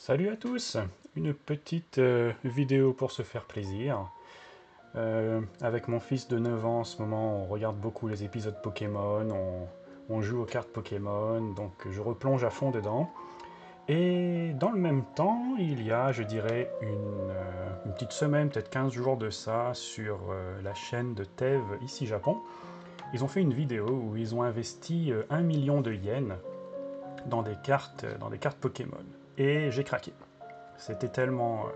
Salut à tous! Une petite vidéo pour se faire plaisir. Avec mon fils de 9 ans en ce moment, on regarde beaucoup les épisodes Pokémon, on joue aux cartes Pokémon, donc je replonge à fond dedans. Et dans le même temps, il y a, je dirais, une petite semaine, peut-être 15 jours de ça, sur la chaîne de Tev, ici Japon, ils ont fait une vidéo où ils ont investi 1 million de yens dans des cartes Pokémon. Et j'ai craqué. C'était tellement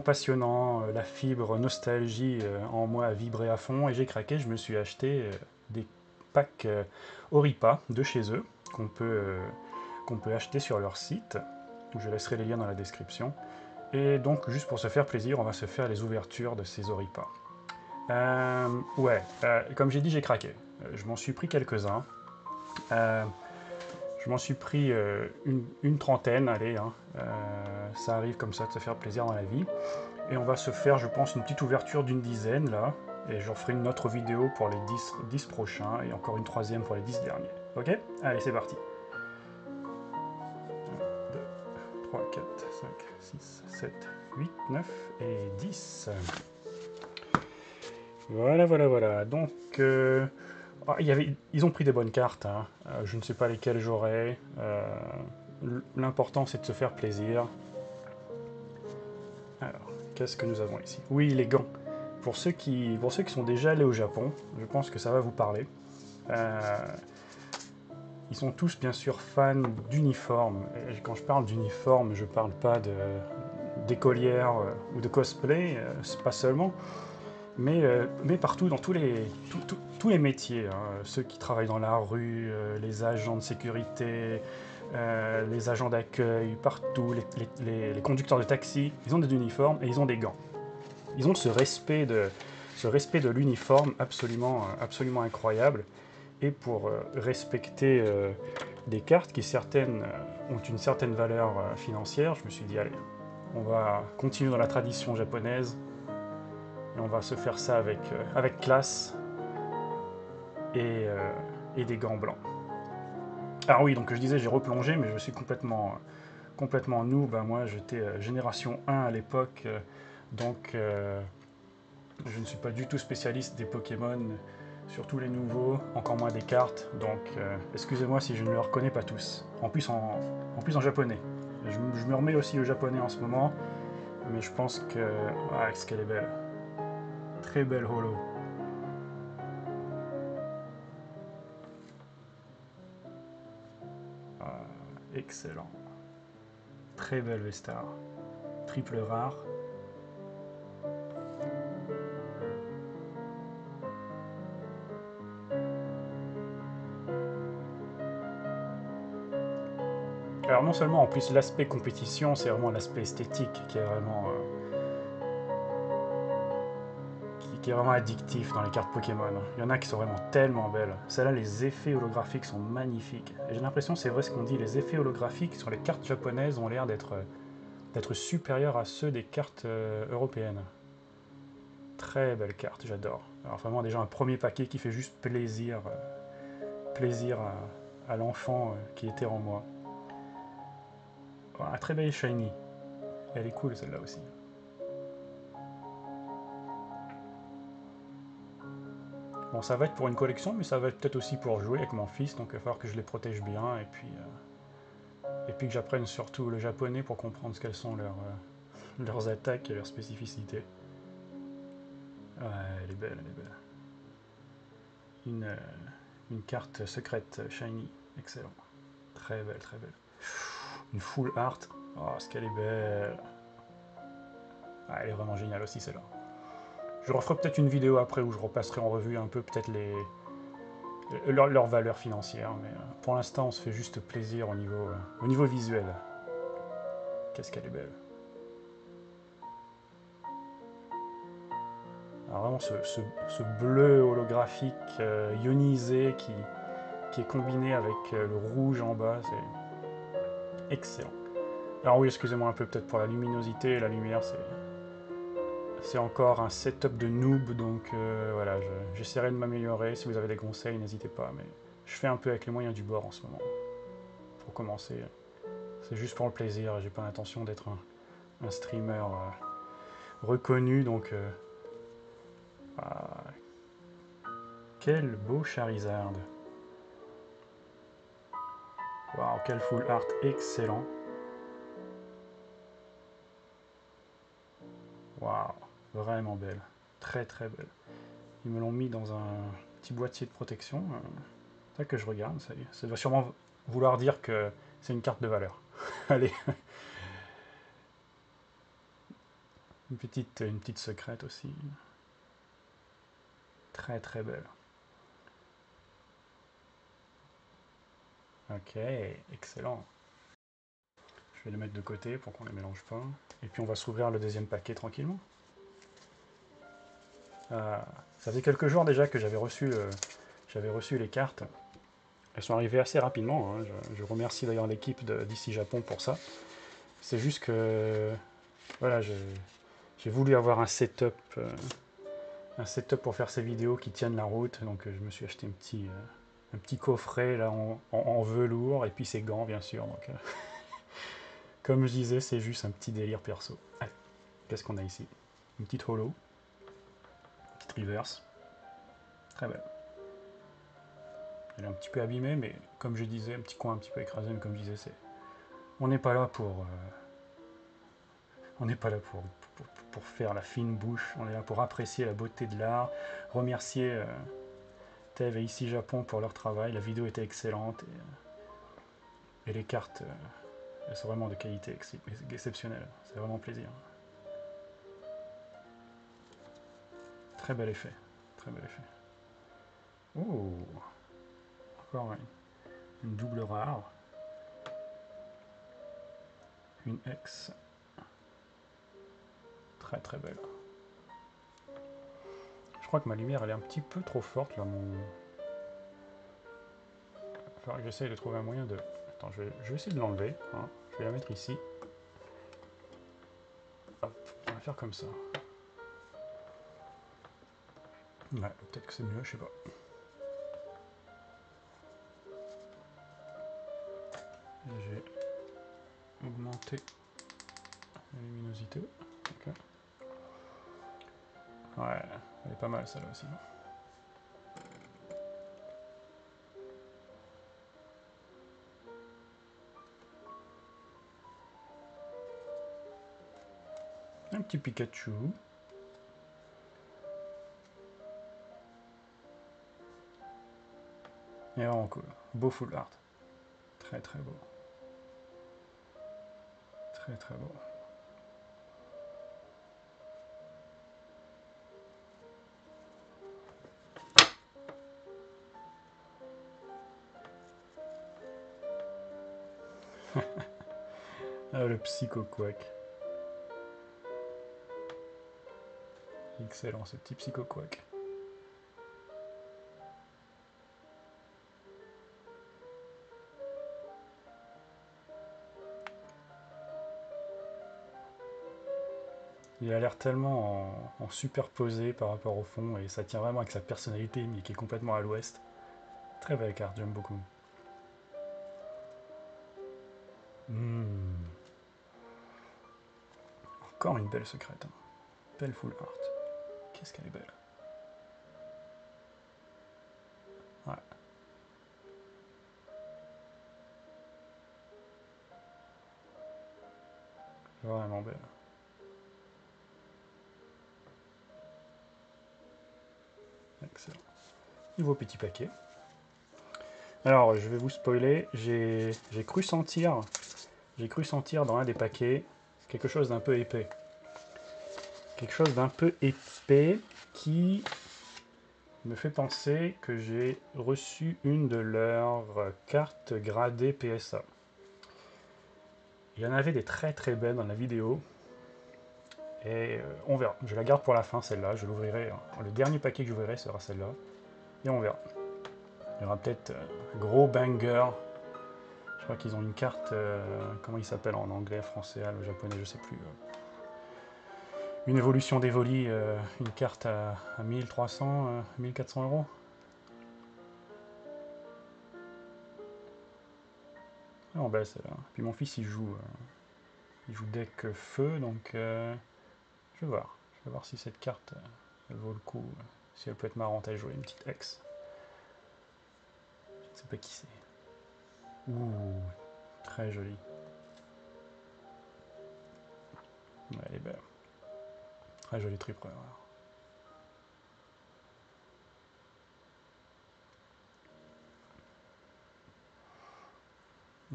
passionnant, la fibre nostalgie en moi a vibré à fond et j'ai craqué, je me suis acheté des packs Oripa de chez eux qu'on peut acheter sur leur site. Je laisserai les liens dans la description. Et donc, juste pour se faire plaisir, on va se faire les ouvertures de ces Oripa. Comme j'ai dit, j'ai craqué. Je m'en suis pris quelques-uns. Euh, je m'en suis pris une trentaine, allez, hein. Ça arrive comme ça de se faire plaisir dans la vie. Et on va se faire, je pense, une petite ouverture d'une dizaine là. Et j'en ferai une autre vidéo pour les 10 prochains et encore une troisième pour les 10 derniers. Ok? Allez, c'est parti. 1, 2, 3, 4, 5, 6, 7, 8, 9 et 10. Voilà. Donc, ils ont pris des bonnes cartes, hein. Je ne sais pas lesquelles j'aurai. L'important, c'est de se faire plaisir. Alors, qu'est-ce que nous avons ici? Oui, les gants. Pour ceux qui sont déjà allés au Japon, je pense que ça va vous parler. Euh, Ils sont tous bien sûr fans d'uniformes. Et quand je parle d'uniformes, je parle pas d'écolière ou de cosplay, c'est pas seulement, mais partout dans tous les métiers, hein. Ceux qui travaillent dans la rue, les agents de sécurité, les agents d'accueil, partout, les conducteurs de taxi, ils ont des uniformes et ils ont des gants. Ils ont ce respect de l'uniforme absolument incroyable. Et pour respecter des cartes qui certaines ont une certaine valeur financière, je me suis dit, allez, on va continuer dans la tradition japonaise et on va se faire ça avec classe et, euh, et des gants blancs. Alors oui, donc je disais, j'ai replongé, mais je suis complètement noob. Ben, moi, j'étais génération 1 à l'époque, je ne suis pas du tout spécialiste des Pokémon, surtout les nouveaux, encore moins des cartes, donc excusez-moi si je ne les reconnais pas tous. En plus en japonais. Je me remets aussi au japonais en ce moment, mais je pense que... Ah, est-ce qu'elle est belle. Très belle holo. Ah, excellent. Très belle Vestar. Triple rare. Alors non seulement en plus l'aspect compétition, c'est vraiment l'aspect esthétique qui est qui est vraiment addictif dans les cartes Pokémon. Il y en a qui sont vraiment tellement belles. Celles-là, les effets holographiques sont magnifiques. Et j'ai l'impression, c'est vrai ce qu'on dit, les effets holographiques sur les cartes japonaises ont l'air d'être supérieurs à ceux des cartes européennes. Très belle carte, j'adore. Alors vraiment déjà un premier paquet qui fait juste plaisir à l'enfant qui était en moi. Voilà, très belle shiny. Elle est cool celle-là aussi. Bon, ça va être pour une collection, mais ça va être peut-être aussi pour jouer avec mon fils, donc il va falloir que je les protège bien et puis que j'apprenne surtout le japonais pour comprendre ce qu'elles sont leurs attaques et leurs spécificités. Ouais, elle est belle, elle est belle. Une, euh, une carte secrète shiny, excellent. Très belle, très belle. Une full art, oh, ce qu'elle est belle. Ah, elle est vraiment géniale aussi celle-là. Je referai peut-être une vidéo après où je repasserai en revue un peu peut-être leur valeur financière, mais pour l'instant on se fait juste plaisir au niveau visuel. Qu'est-ce qu'elle est belle. Alors vraiment ce bleu holographique ionisé qui est combiné avec le rouge en bas, c'est excellent. Alors oui, excusez-moi un peu peut-être pour la luminosité et la lumière, c'est encore un setup de noob, donc voilà, j'essaierai de m'améliorer. Si vous avez des conseils, n'hésitez pas, mais je fais un peu avec les moyens du bord en ce moment, pour commencer. C'est juste pour le plaisir, j'ai pas l'intention d'être un streamer reconnu, donc... ah, quel beau Charizard. Waouh, quel full art excellent. Waouh, vraiment belle. Très très belle. Ils me l'ont mis dans un petit boîtier de protection. C'est ça que je regarde, ça doit sûrement vouloir dire que c'est une carte de valeur. Allez. Une petite secrète aussi. Très très belle. Ok, excellent. Je vais les mettre de côté pour qu'on les mélange pas. Et puis on va s'ouvrir le deuxième paquet tranquillement. Ça faisait quelques jours déjà que j'avais reçu les cartes. Elles sont arrivées assez rapidement. Hein. Je remercie d'ailleurs l'équipe d'ici Japon pour ça. C'est juste que voilà, j'ai voulu avoir un setup pour faire ces vidéos qui tiennent la route. Donc je me suis acheté un petit coffret là en velours et puis ses gants bien sûr. Donc, comme je disais, c'est juste un petit délire perso. Allez, qu'est-ce qu'on a ici? Une petite holo, une petite reverse. Très belle. Elle est un petit peu abîmée, mais comme je disais, un petit coin un petit peu écrasé, mais comme je disais, on n'est pas là pour faire la fine bouche, on est là pour apprécier la beauté de l'art, remercier Tev et ici Japon pour leur travail, la vidéo était excellente, et les cartes, elles sont vraiment de qualité exceptionnelle, c'est vraiment plaisir. Très bel effet, très bel effet. Oh, encore une double rare, une X, très très belle. Je crois que ma lumière elle est un petit peu trop forte là. Il va falloir que j'essaye de trouver un moyen de... Attends, je vais essayer de l'enlever. Hein. Je vais la mettre ici. Hop, on va faire comme ça. Ouais, peut-être que c'est mieux, je sais pas. J'ai augmenté la luminosité. Okay. Ouais, elle est pas mal celle-là aussi. Un petit Pikachu. Il est vraiment cool. Beau full art. Très très beau. Très très beau. Ah, le Psycho Quack. Excellent ce petit Psycho Quack. Il a l'air tellement en superposé par rapport au fond et ça tient vraiment avec sa personnalité mais qui est complètement à l'ouest. Très belle carte, j'aime beaucoup. Encore une belle secrète. Hein. Belle full art. Qu'est-ce qu'elle est belle. Ouais. Vraiment belle. Excellent. Nouveau petit paquet. Alors, je vais vous spoiler. J'ai cru sentir dans un des paquets quelque chose d'un peu épais. Quelque chose d'un peu épais qui me fait penser que j'ai reçu une de leurs cartes gradées PSA. Il y en avait des très très belles dans la vidéo. Et on verra. Je la garde pour la fin, celle-là. Je l'ouvrirai. Le dernier paquet que j'ouvrirai sera celle-là. Et on verra. Il y aura peut-être gros banger. Je crois qu'ils ont une carte. Comment il s'appelle en anglais, français, le japonais, je sais plus. Une évolution d'Evoli, une carte à 1300, 1400 euros. En baisse là. Puis mon fils il joue deck feu, donc je vais voir. Je vais voir si cette carte elle vaut le coup, si elle peut être marrante à jouer, une petite X. Je ne sais pas qui c'est. Ouh, très jolie. Ouais, elle est belle. Très jolie triple rare.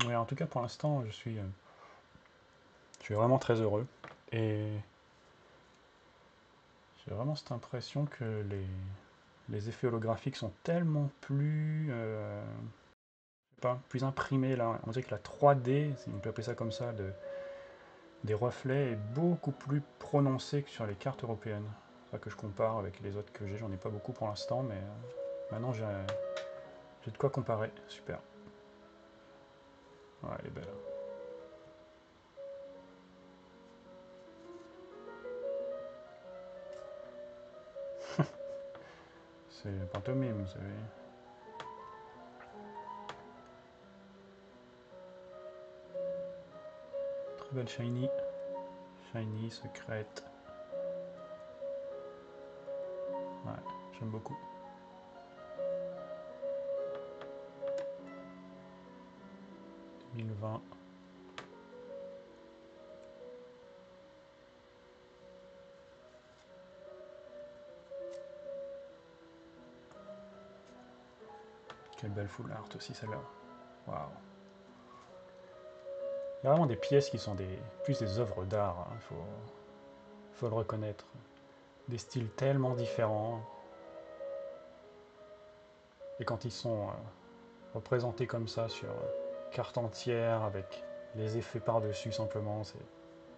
Ouais, en tout cas pour l'instant je suis vraiment très heureux. Et j'ai vraiment cette impression que les effets holographiques sont tellement plus, je sais pas, plus imprimés là. On dirait que la 3D, si on peut appeler ça comme ça, des reflets est beaucoup plus prononcée que sur les cartes européennes. C'est ça que je compare avec les autres que j'ai. J'en ai pas beaucoup pour l'instant, mais maintenant j'ai de quoi comparer. Super. Ouais, elle est belle. C'est pantomime, vous savez. Très belle shiny. Shiny, secrète. Ouais, j'aime beaucoup. « 2020. Quelle belle full art aussi celle-là. Waouh. Il y a vraiment des pièces qui sont plus des œuvres d'art, hein, faut le reconnaître. Des styles tellement différents. Et quand ils sont représentés comme ça sur carte entière, avec les effets par-dessus simplement, c'est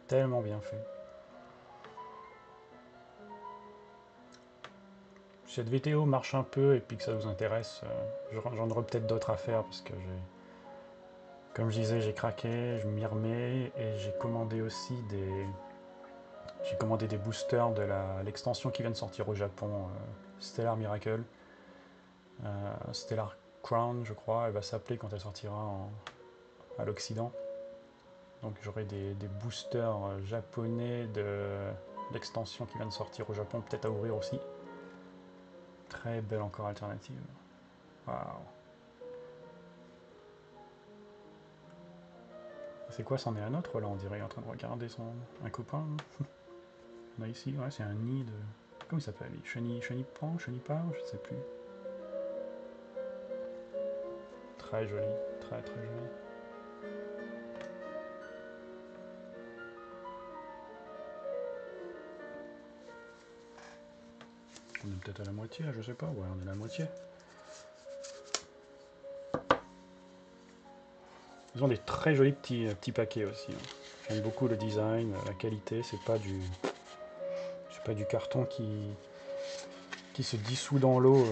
tellement bien fait. Si cette vidéo marche un peu et puis que ça vous intéresse, j'en aurai peut-être d'autres à faire parce que comme je disais, j'ai craqué, je m'y remets et j'ai commandé aussi des boosters de l'extension qui vient de sortir au Japon, Stellar Miracle, Stellar Crown, je crois, elle va s'appeler quand elle sortira à l'Occident. Donc j'aurai des boosters japonais de l'extension qui vient de sortir au Japon, peut-être à ouvrir aussi. Très belle encore alternative. Waouh. C'est quoi, c'en est un autre là, on dirait, il est en train de regarder un copain. On a ici, ouais, c'est un nid de. Comment il s'appelle? Chenipan, Chenipan, je ne sais plus. Très joli, très très joli. On est peut-être à la moitié, je sais pas, ouais, on est à la moitié. Ils ont des très jolis petits paquets aussi. Hein. J'aime beaucoup le design, la qualité, c'est pas du carton qui se dissout dans l'eau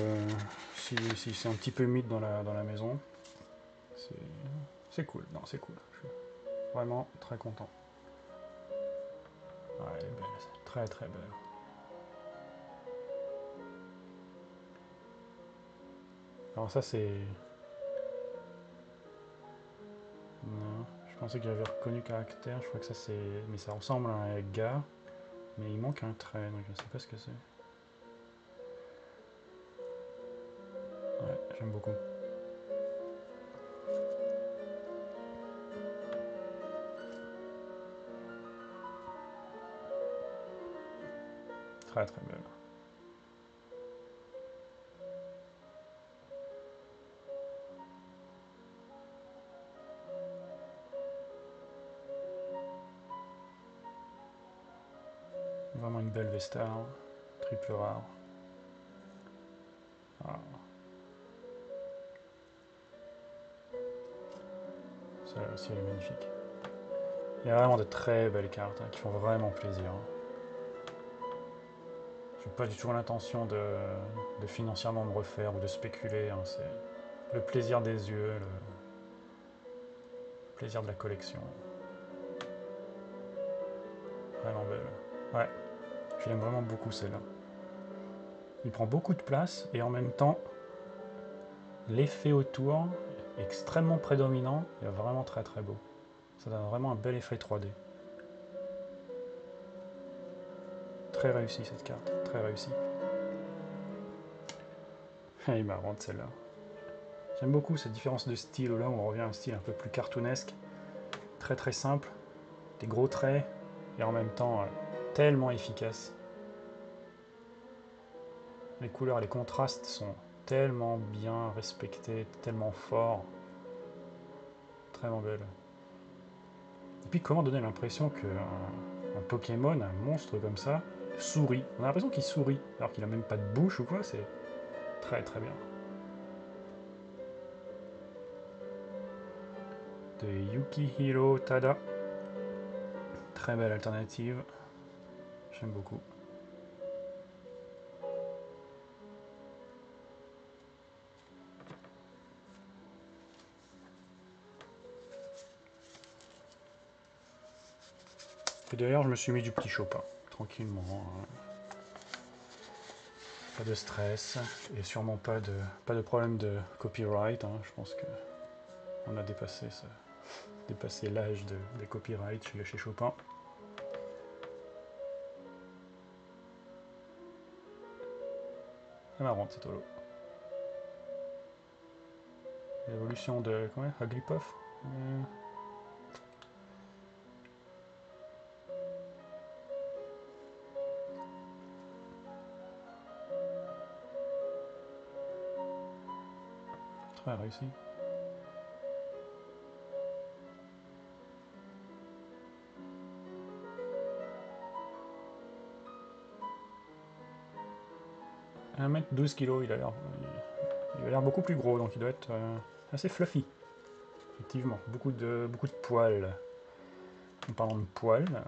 si c'est un petit peu humide dans la maison. C'est cool, non, c'est cool. Je suis vraiment très content. Ouais, elle est belle, c'est très très belle. Alors ça c'est... Non, je pensais que j'avais reconnu caractère, je crois que ça c'est... Mais ça ressemble à un gars, mais il manque un trait, donc je ne sais pas ce que c'est. Ouais, j'aime beaucoup. Très très belle. Vraiment une belle Vestar, triple rare. Ah, celle-là aussi elle est magnifique. Il y a vraiment de très belles cartes qui font vraiment plaisir. Je n'ai pas du tout l'intention de financièrement me refaire ou de spéculer. Hein. C'est le plaisir des yeux, le plaisir de la collection. Vraiment belle. Ouais, je l'aime vraiment beaucoup celle-là. Il prend beaucoup de place et en même temps, l'effet autour extrêmement prédominant et vraiment très très beau. Ça donne vraiment un bel effet 3D. Très réussi cette carte, très réussi. Elle est marrante celle-là. J'aime beaucoup cette différence de style, là où on revient à un style un peu plus cartoonesque, très très simple, des gros traits, et en même temps tellement efficace. Les couleurs, les contrastes sont tellement bien respectés, tellement forts, tellement belles. Et puis comment donner l'impression qu'un Pokémon, un monstre comme ça, sourit. On a l'impression qu'il sourit, alors qu'il a même pas de bouche ou quoi, c'est très très bien. De Yukihiro Tada. Très belle alternative. J'aime beaucoup. Et d'ailleurs, je me suis mis du petit Chopin, tranquillement. Hein. Pas de stress, et sûrement pas de problème de copyright. Hein. Je pense qu'on a dépassé l'âge des copyrights chez Chopin. C'est marrant cette holo. L'évolution de. Comment Haglipuff Très réussi. 1 m 12 kg, il a l'air beaucoup plus gros, donc il doit être assez fluffy. Effectivement, beaucoup de poils. En parlant de poils,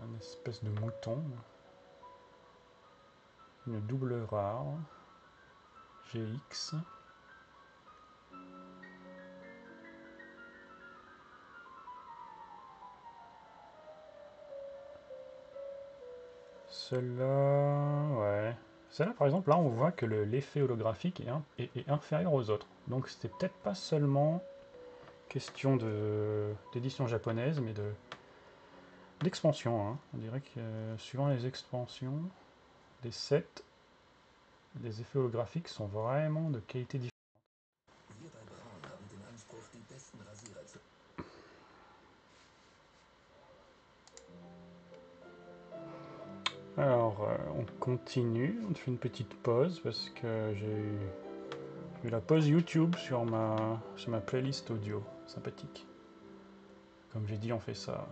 une espèce de mouton. Une double rare. GX. Celle-là, ouais. Celle-là, par exemple, là, on voit que l'effet holographique est inférieur aux autres. Donc, c'était peut-être pas seulement question d'édition japonaise, mais d'expansion. Hein. On dirait que suivant les expansions, des sets, les effets holographiques sont vraiment de qualité différente. Alors, on continue, on fait une petite pause parce que j'ai eu la pause YouTube sur ma playlist audio, sympathique. Comme j'ai dit, on fait ça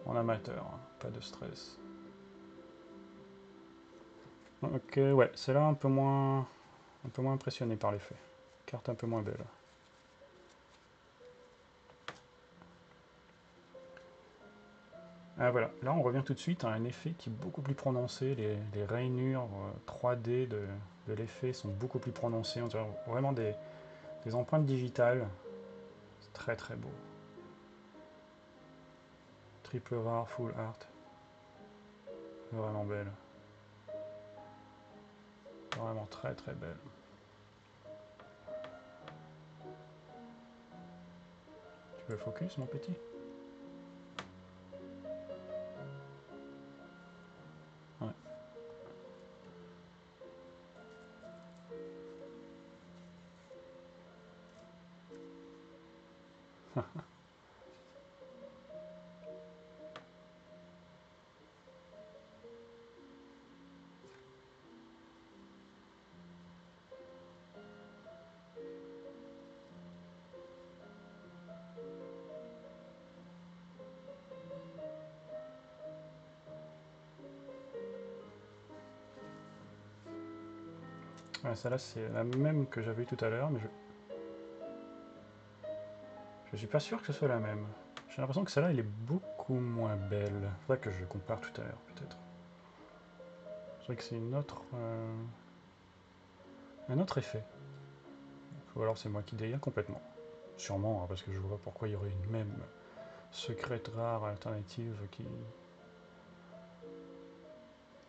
en amateur, hein, pas de stress. Ok, ouais, celle-là un peu moins impressionné par l'effet. Carte un peu moins belle. Ah voilà, là on revient tout de suite à un effet qui est beaucoup plus prononcé. Les rainures 3D de l'effet sont beaucoup plus prononcées. On dirait vraiment des empreintes digitales. C'est très très beau. Triple rare, full art. Vraiment belle. Vraiment très très belle. Tu veux le focus, mon petit? Ouais. Ouais, celle-là c'est la même que j'avais tout à l'heure, mais je suis pas sûr que ce soit la même. J'ai l'impression que celle-là elle est beaucoup moins belle. Faudrait que je compare tout à l'heure peut-être. C'est vrai que c'est un autre effet. Ou alors c'est moi qui délire complètement. Sûrement, hein, parce que je vois pourquoi il y aurait une même secrète rare alternative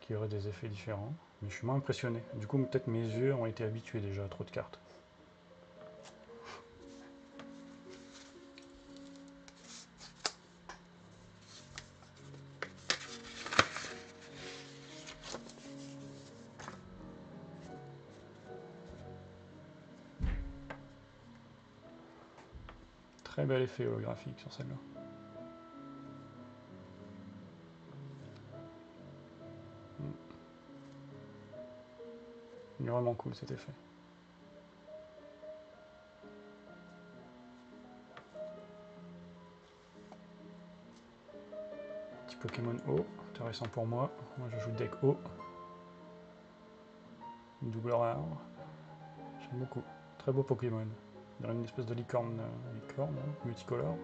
qui aurait des effets différents. Mais je suis moins impressionné. Du coup, peut-être mes yeux ont été habitués déjà à trop de cartes. Très bel effet holographique sur celle-là. Il est vraiment cool cet effet. Petit Pokémon O, intéressant pour moi. Moi je joue deck O. Une double rare. J'aime beaucoup. Très beau Pokémon. Il y a une espèce de licorne, multicolore.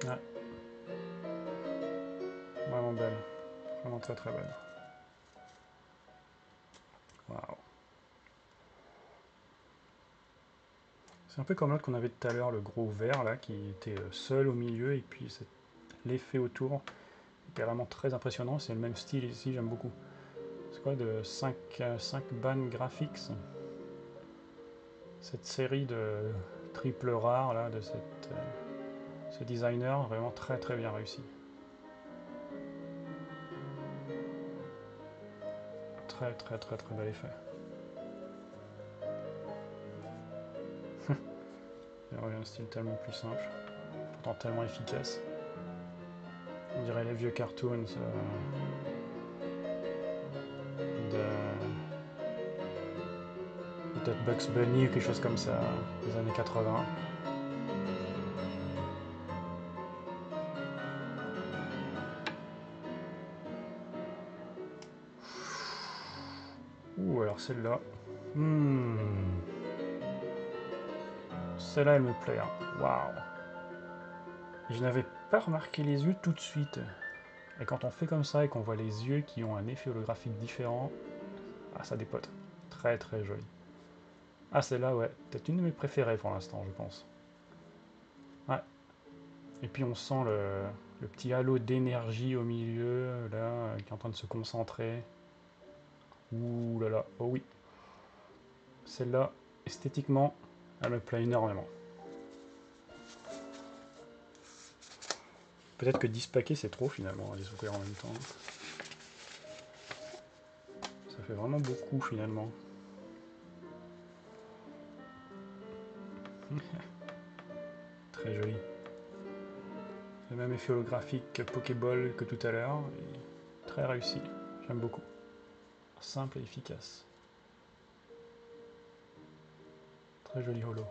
Ouais. Vraiment belle. Vraiment très très belle. Waouh. C'est un peu comme l'autre qu'on avait tout à l'heure, le gros vert là, qui était seul au milieu, et puis l'effet autour était vraiment très impressionnant. C'est le même style ici, j'aime beaucoup. C'est quoi, de 5 ban graphics, cette série de triple rares là, de ce designer, vraiment très très bien réussi. Très très très très bel effet. Il y a un style tellement plus simple, pourtant tellement efficace. On dirait les vieux cartoons de peut-être Bugs Bunny ou quelque chose comme ça, des années 80. Ouh, alors celle-là. Celle-là, elle me plaît. Hein. Waouh. Je n'avais pas remarqué les yeux tout de suite. Et quand on fait comme ça et qu'on voit les yeux qui ont un effet holographique différent, ah, ça dépote. Très très joli. Ah, celle-là, ouais. Peut-être une de mes préférées pour l'instant, je pense. Ouais. Et puis on sent le petit halo d'énergie au milieu, là, qui est en train de se concentrer. Ouh là là, oh oui. Celle-là, esthétiquement, elle me plaît énormément. Peut-être que 10 paquets c'est trop finalement, à les ouvrir en même temps. Ça fait vraiment beaucoup finalement. Très joli. Le même effet holographique que Pokéball que tout à l'heure. Très réussi, j'aime beaucoup. Simple et efficace. Très joli holo.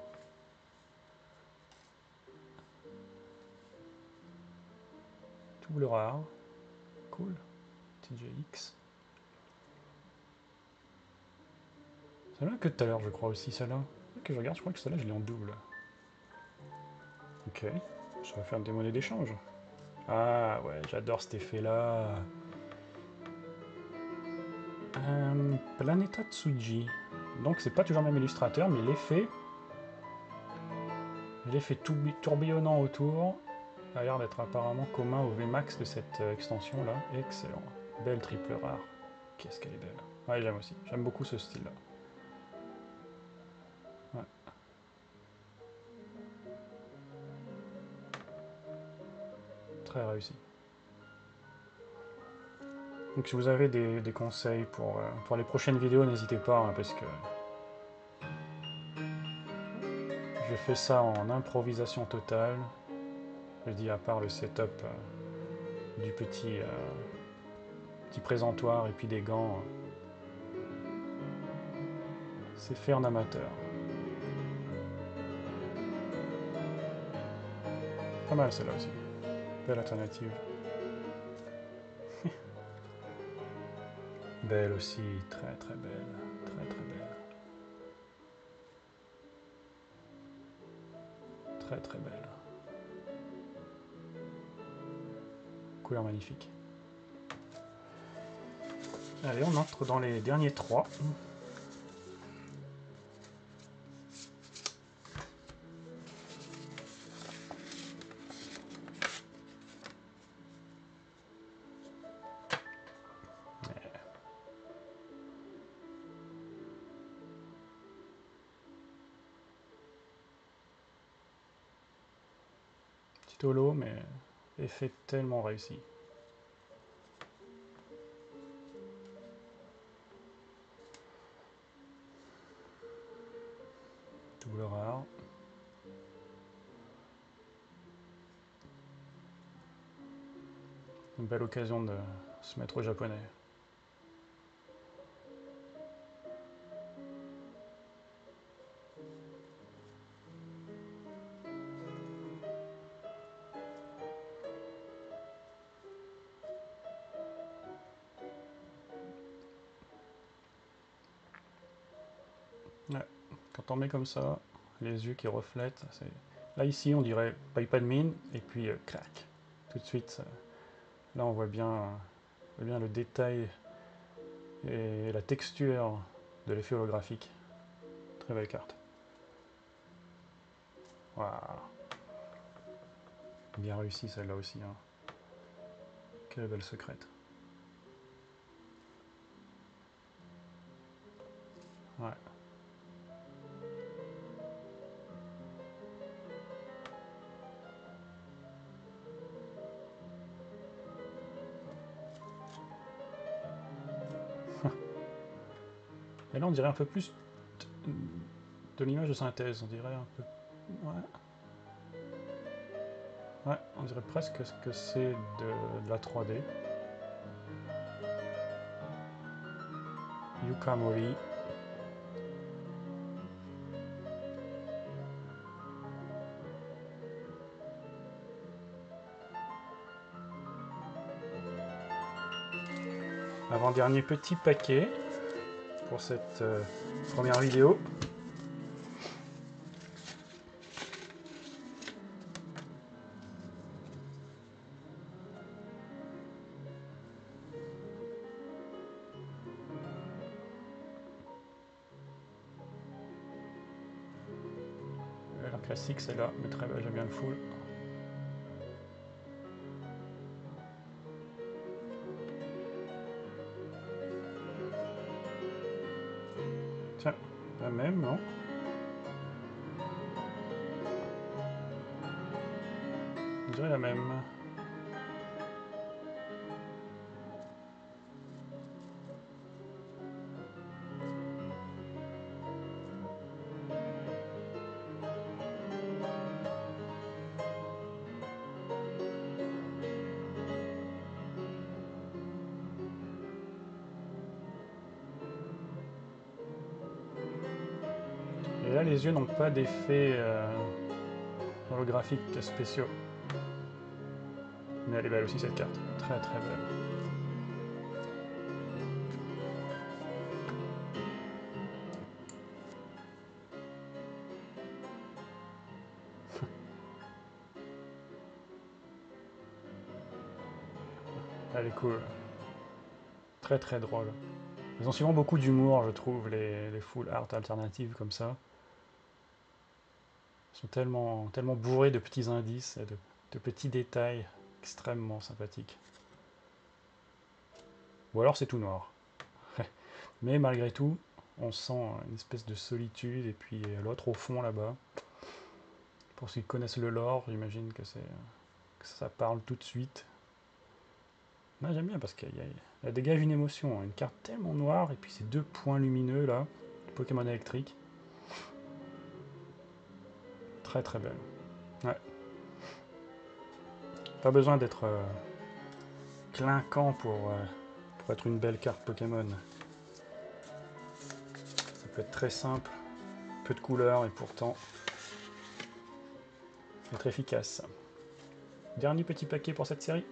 Double rare. Cool. TJX. Celle-là que tout à l'heure je crois aussi, celle-là. Que je regarde, je crois que celle-là je l'ai en double. Ok. Ça va faire des monnaies d'échange. Ah ouais, j'adore cet effet-là. Planeta Tsuji. Donc c'est pas toujours le même illustrateur, mais l'effet tourbillonnant autour a l'air d'être apparemment commun au VMAX de cette extension là. Excellent. Belle triple rare. Qu'est-ce qu'elle est belle. Ouais, j'aime aussi. J'aime beaucoup ce style là. Ouais. Très réussi. Donc si vous avez des conseils pour les prochaines vidéos, n'hésitez pas, hein, parce que je fais ça en improvisation totale. Je dis à part le setup du petit présentoir et puis des gants, c'est fait en amateur. Pas mal celle-là aussi. Belle alternative. Belle aussi, très très belle. Très très belle. Très très belle. Couleur magnifique. Allez, on entre dans les derniers 3. Petit holo, mais effet tellement réussi. Une belle occasion de se mettre au japonais. Ouais. Quand on met comme ça, les yeux qui reflètent, c'est... Là ici on dirait pas de mine, et puis crac, tout de suite, là on voit bien le détail et la texture de l'effet holographique. Très belle carte. Waouh. Bien réussi celle-là aussi. Hein. Quelle belle secrète. Ouais. Et là on dirait un peu plus de l'image de synthèse, on dirait un peu... Ouais. Ouais, on dirait presque que c'est de la 3D. Yuka Mori. Avant-dernier petit paquet pour cette première vidéo. La classique c'est là, mais très belle, j'aime bien le full. Tiens, la même, non? On dirait la même. Et là, les yeux n'ont pas d'effets holographiques spéciaux. Mais elle est belle aussi cette carte. Très très belle. Elle est cool. Très très drôle. Ils ont souvent beaucoup d'humour, je trouve, les full art alternatives comme ça. Ils sont tellement bourrés de petits indices et de petits détails extrêmement sympathiques. Ou alors c'est tout noir. Mais malgré tout, on sent une espèce de solitude, et puis l'autre au fond là-bas. Pour ceux qui connaissent le lore, j'imagine que ça parle tout de suite. Moi j'aime bien parce qu'elle dégage une émotion, hein. Une carte tellement noire, et puis ces deux points lumineux là, Pokémon électrique. Très très belle. Ouais. Pas besoin d'être clinquant pour être une belle carte Pokémon. Ça peut être très simple, peu de couleurs, et pourtant être efficace. Dernier petit paquet pour cette série.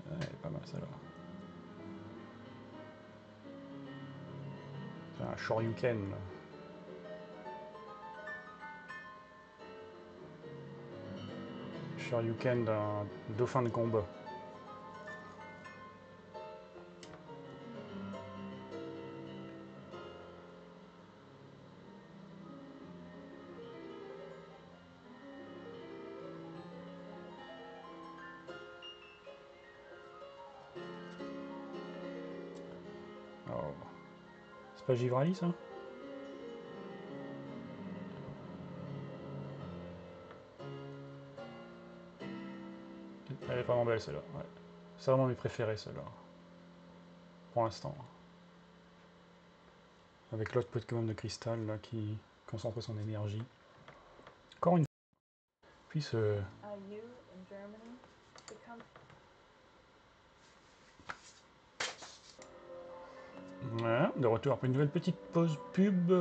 Ouais, elle est pas mal celle-là. C'est un Shoryuken. Là. Shoryuken d'un dauphin de combat. Oh. C'est pas Givrali ça? Elle est vraiment belle celle-là. Ouais. C'est vraiment mes préférés celle-là. Pour l'instant. Avec l'autre Pokémon de cristal là, qui concentrer son énergie. Encore une fois. Puis ce... Voilà, de retour après une nouvelle petite pause pub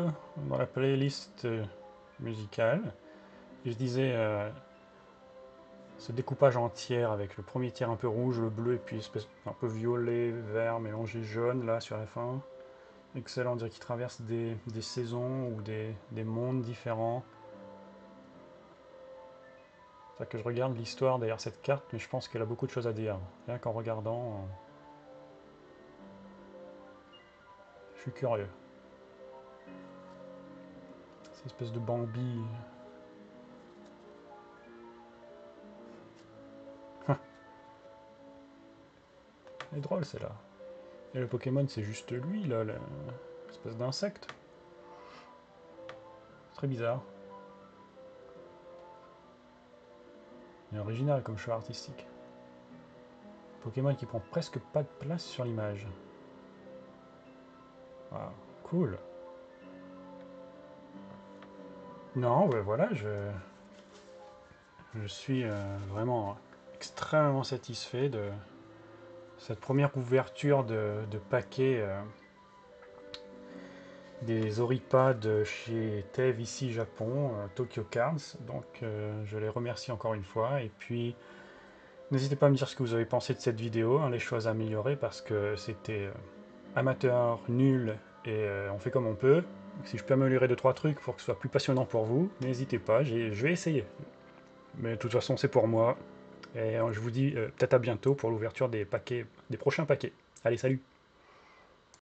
dans la playlist musicale. Et je disais, ce découpage en tiers avec le premier tiers un peu rouge, le bleu et puis espèce un peu violet, vert, mélangé jaune là sur la fin. Excellent, on dirait qu'il traverse des saisons ou des mondes différents. C'est ça que je regarde l'histoire derrière cette carte, mais je pense qu'elle a beaucoup de choses à dire. Rien qu'en regardant, je suis curieux. Cette espèce de Bambi. Elle est drôle celle-là. Et le Pokémon, c'est juste lui, là, l'espèce d'insecte. Très bizarre. Et original comme choix artistique. Pokémon qui prend presque pas de place sur l'image. Wow, cool. Non, ouais, voilà, je suis vraiment extrêmement satisfait de cette première ouverture de paquet des Oripads chez Tev ici Japon, Tokyo Cards. Donc je les remercie encore une fois. Et puis n'hésitez pas à me dire ce que vous avez pensé de cette vidéo, hein, les choses à améliorer parce que c'était amateur, nul et on fait comme on peut. Si je peux améliorer 2-3 trucs pour que ce soit plus passionnant pour vous, n'hésitez pas, je vais essayer. Mais de toute façon c'est pour moi. Et je vous dis peut-être à bientôt pour l'ouverture des prochains paquets. Allez, salut!